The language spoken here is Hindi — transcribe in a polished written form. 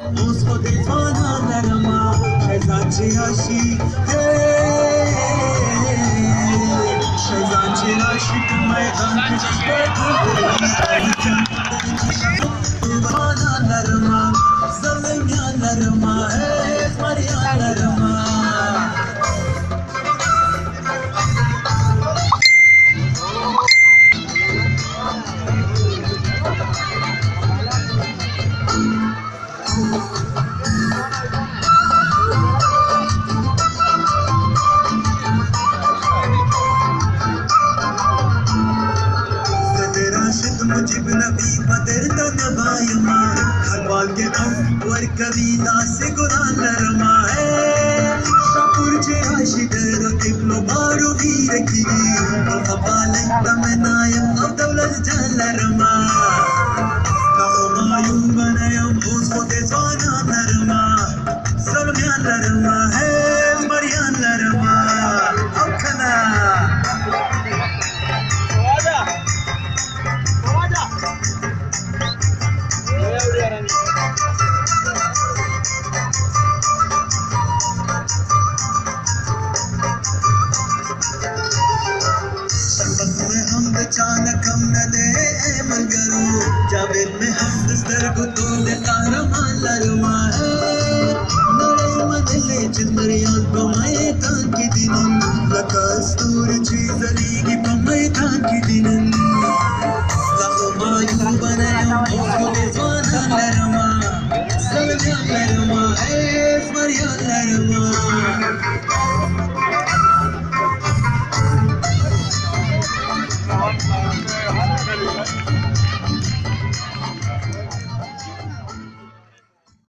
उसको दीवाना नरमा शहजाद राशि शहजाद राशि मैं दीवाना नरमा ज़ल्मिया नरमा है मरिया नरमा मुझे नबी बदर तनबायमा हर बाल के हम वर कविता से कुरान नरमा है शापुर जे आशिकर इब्नो बारो वीर की कपालन तमनायम अब दौलत जलरमा मायूं बनायम उसको देवाना नरमा सलमिया नरमा है मरिया नरमा अखना अचानक हम न दे मगरो जावेद में हम दस्तर को तो दे तारमा लरमा है नरे मदले चितमरियान पमाए कान की दिनन लकस्तूर चीजली की पमाए कान की दिनन लखमायूं बनाया उसको देवाना लरमा सलमिया लरमा है मरिया लरमा